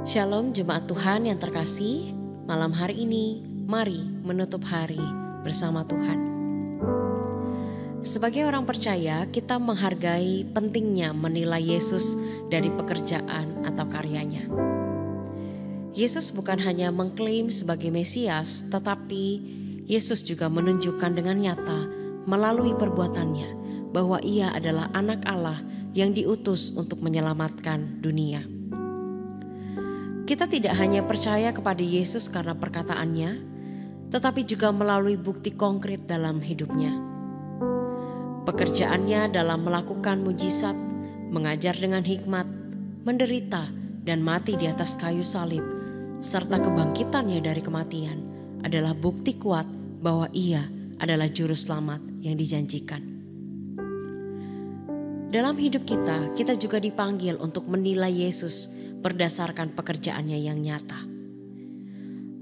Shalom jemaat Tuhan yang terkasih, malam hari ini mari menutup hari bersama Tuhan. Sebagai orang percaya, kita menghargai pentingnya menilai Yesus dari pekerjaan atau karyanya. Yesus bukan hanya mengklaim sebagai Mesias, tetapi Yesus juga menunjukkan dengan nyata melalui perbuatannya bahwa Ia adalah anak Allah yang diutus untuk menyelamatkan dunia. Kita tidak hanya percaya kepada Yesus karena perkataannya, tetapi juga melalui bukti konkret dalam hidupnya. Pekerjaannya dalam melakukan mujizat, mengajar dengan hikmat, menderita dan mati di atas kayu salib, serta kebangkitannya dari kematian adalah bukti kuat bahwa Ia adalah juru selamat yang dijanjikan. Dalam hidup kita juga dipanggil untuk menilai Yesus berdasarkan pekerjaannya yang nyata.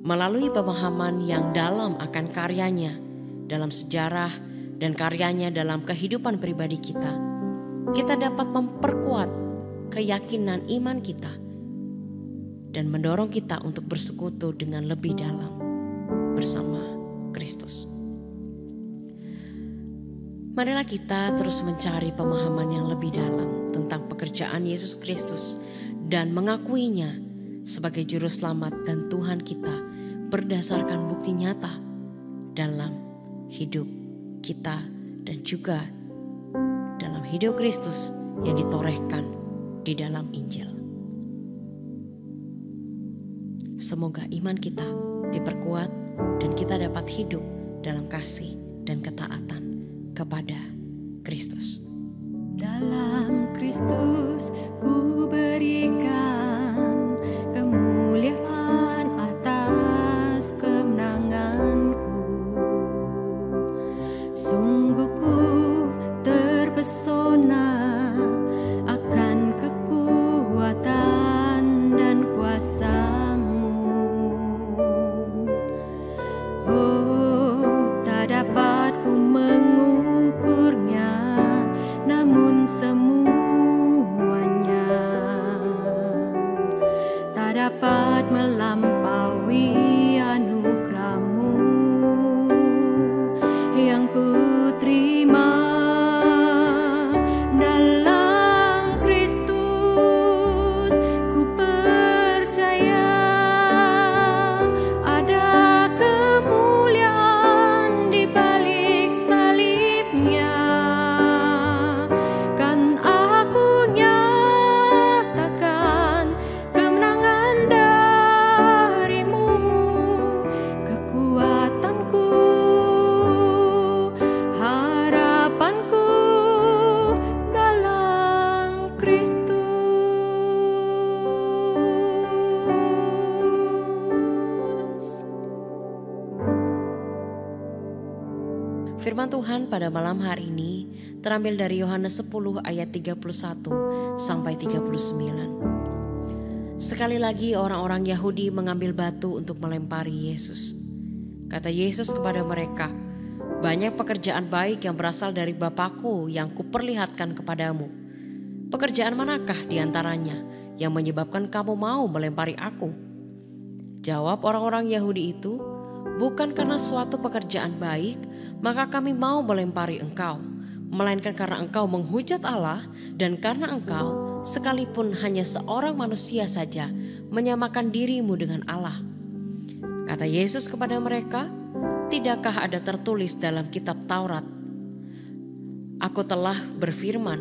Melalui pemahaman yang dalam akan karyanya dalam sejarah dan karyanya dalam kehidupan pribadi kita dapat memperkuat keyakinan iman kita dan mendorong kita untuk bersekutu dengan lebih dalam bersama Kristus. Marilah kita terus mencari pemahaman yang lebih dalam tentang pekerjaan Yesus Kristus dan mengakuinya sebagai juru selamat dan Tuhan kita berdasarkan bukti nyata dalam hidup kita dan juga dalam hidup Kristus yang ditorehkan di dalam Injil. Semoga iman kita diperkuat dan kita dapat hidup dalam kasih dan ketaatan kepada Kristus. Dalam Kristus ku berikan kemuliaan atas kemenanganku. Sungguh ku terpesona akan kekuatan dan kuasa-Mu. Oh, tak dapat ku mengukurnya, namun semuanya tak dapat melampaui anugerah-Mu yang ku terima. Dalam Kristus ku percaya ada kemuliaan di balik salibnya. Kan aku nyatakan kemenangan dari-Mu, kekuatanku, harapanku dalam Kristus. Firman Tuhan pada malam hari ini terambil dari Yohanes 10 ayat 31 sampai 39. Sekali lagi orang-orang Yahudi mengambil batu untuk melempari Yesus. Kata Yesus kepada mereka, "Banyak pekerjaan baik yang berasal dari Bapa-Ku yang kuperlihatkan kepadamu. Pekerjaan manakah di antaranya yang menyebabkan kamu mau melempari Aku?" Jawab orang-orang Yahudi itu, "Bukan karena suatu pekerjaan baik, maka kami mau melempari engkau, melainkan karena engkau menghujat Allah dan karena engkau, sekalipun hanya seorang manusia saja, menyamakan dirimu dengan Allah." Kata Yesus kepada mereka, "Tidakkah ada tertulis dalam kitab Taurat, Aku telah berfirman,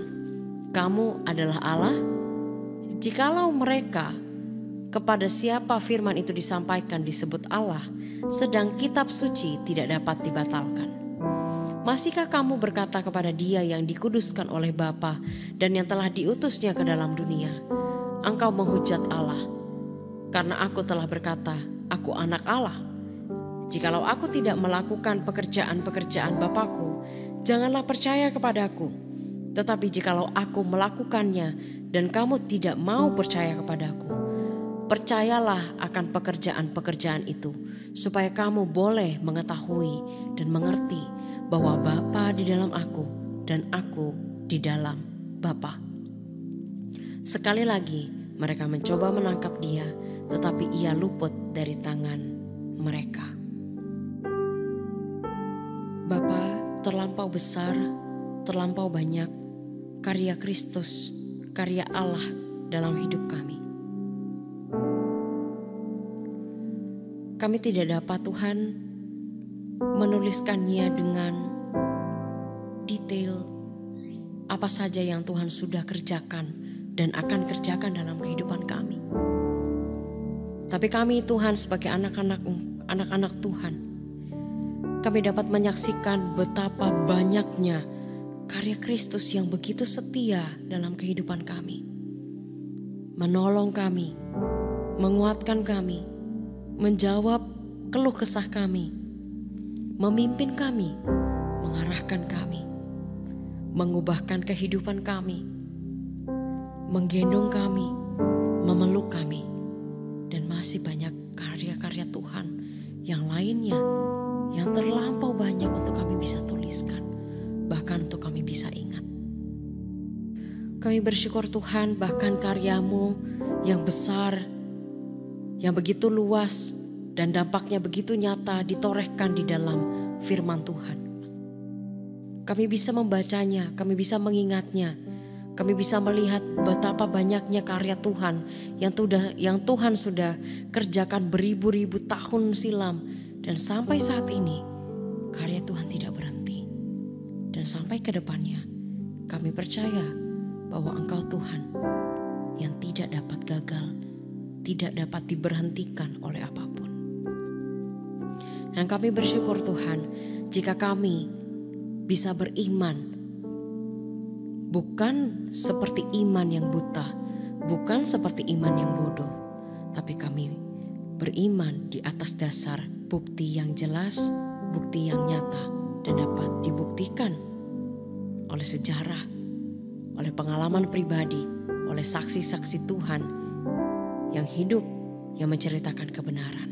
kamu adalah Allah?" Jikalau mereka kepada siapa firman itu disampaikan disebut Allah, sedang kitab suci tidak dapat dibatalkan. Masihkah kamu berkata kepada Dia yang dikuduskan oleh Bapa dan yang telah diutusnya ke dalam dunia, engkau menghujat Allah, karena Aku telah berkata, Aku anak Allah? Jikalau Aku tidak melakukan pekerjaan-pekerjaan Bapa-Ku, janganlah percaya kepada-Ku. Tetapi jikalau Aku melakukannya dan kamu tidak mau percaya kepada-Ku, percayalah akan pekerjaan-pekerjaan itu, supaya kamu boleh mengetahui dan mengerti bahwa Bapa di dalam Aku dan Aku di dalam Bapa. Sekali lagi mereka mencoba menangkap Dia, tetapi ia luput dari tangan mereka. Bapa, terlampau besar, terlampau banyak karya Kristus, karya Allah dalam hidup kami. Kami tidak dapat, Tuhan, menuliskannya dengan detail apa saja yang Tuhan sudah kerjakan dan akan kerjakan dalam kehidupan kami. Tapi kami, Tuhan, sebagai anak-anak Tuhan, kami dapat menyaksikan betapa banyaknya karya Kristus yang begitu setia dalam kehidupan kami. Menolong kami, menguatkan kami, menjawab keluh kesah kami, memimpin kami, mengarahkan kami, mengubahkan kehidupan kami, menggendong kami, memeluk kami, dan masih banyak karya-karya Tuhan yang lainnya yang terlampau banyak untuk kami bisa tuliskan, bahkan untuk kami bisa ingat. Kami bersyukur Tuhan, bahkan karya-Mu yang besar, yang begitu luas dan dampaknya begitu nyata ditorehkan di dalam firman Tuhan. Kami bisa membacanya, kami bisa mengingatnya, kami bisa melihat betapa banyaknya karya Tuhan yang Tuhan sudah kerjakan beribu-ribu tahun silam, dan sampai saat ini karya Tuhan tidak berhenti. Dan sampai ke depannya kami percaya bahwa Engkau Tuhan yang tidak dapat gagal, tidak dapat diberhentikan oleh apapun. Dan kami bersyukur Tuhan jika kami bisa beriman, bukan seperti iman yang buta, bukan seperti iman yang bodoh, tapi kami beriman di atas dasar bukti yang jelas, bukti yang nyata dan dapat dibuktikan oleh sejarah, oleh pengalaman pribadi, oleh saksi-saksi Tuhan yang hidup, yang menceritakan kebenaran.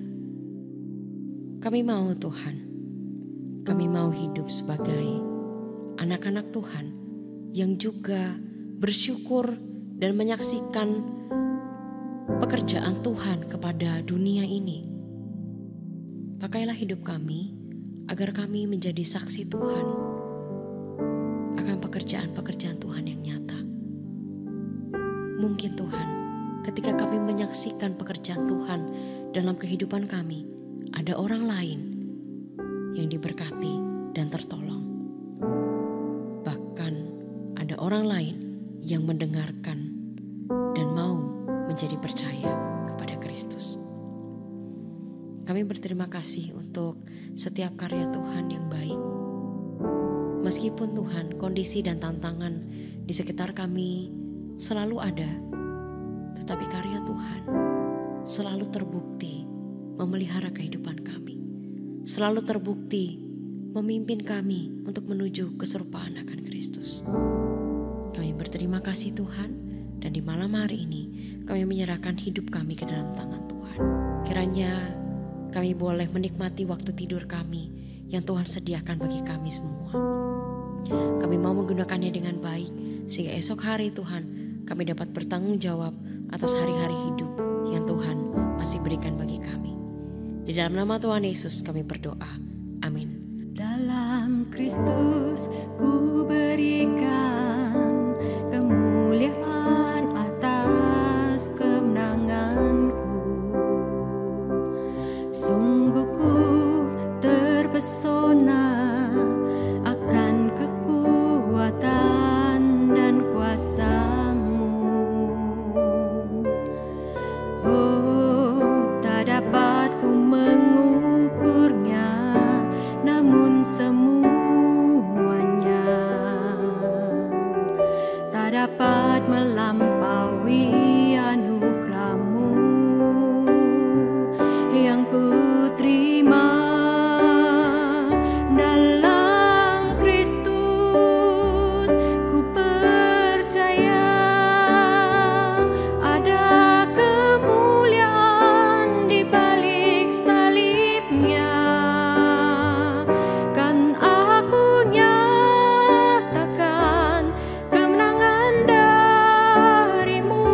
Kami mau Tuhan, kami mau hidup sebagai anak-anak Tuhan yang juga bersyukur dan menyaksikan pekerjaan Tuhan kepada dunia ini. Pakailah hidup kami agar kami menjadi saksi Tuhan akan pekerjaan-pekerjaan Tuhan yang nyata. Mungkin Tuhan, ketika kami menyaksikan pekerjaan Tuhan dalam kehidupan kami, ada orang lain yang diberkati dan tertolong. Bahkan ada orang lain yang mendengarkan dan mau menjadi percaya kepada Kristus. Kami berterima kasih untuk setiap karya Tuhan yang baik. Meskipun Tuhan, kondisi dan tantangan di sekitar kami selalu ada, tetapi karya Tuhan selalu terbukti memelihara kehidupan kami, selalu terbukti memimpin kami untuk menuju keserupaan akan Kristus. Kami berterima kasih Tuhan, dan di malam hari ini kami menyerahkan hidup kami ke dalam tangan Tuhan. Kiranya kami boleh menikmati waktu tidur kami yang Tuhan sediakan bagi kami semua. Kami mau menggunakannya dengan baik, sehingga esok hari Tuhan kami dapat bertanggung jawab atas hari-hari hidup yang Tuhan masih berikan bagi kami. Di dalam nama Tuhan Yesus kami berdoa. Amin. Dalam Kristus ku berikan kemuliaan atas kemenanganku. Sungguh ku terpesona akan kekuatan dan kuasa-Mu. Oh, tak dapat ku mengukurnya, namun semuanya tak dapat melampaui anugerah-Mu yang ku terima. Dalam Kristus ku percaya ada kemuliaan di balik salibnya. Kan aku nyatakan kemenangan dari-Mu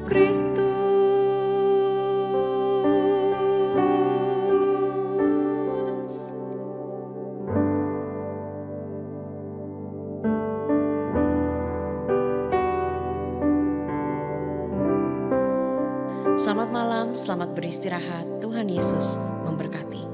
Kristus. Selamat malam, selamat beristirahat. Tuhan Yesus memberkati.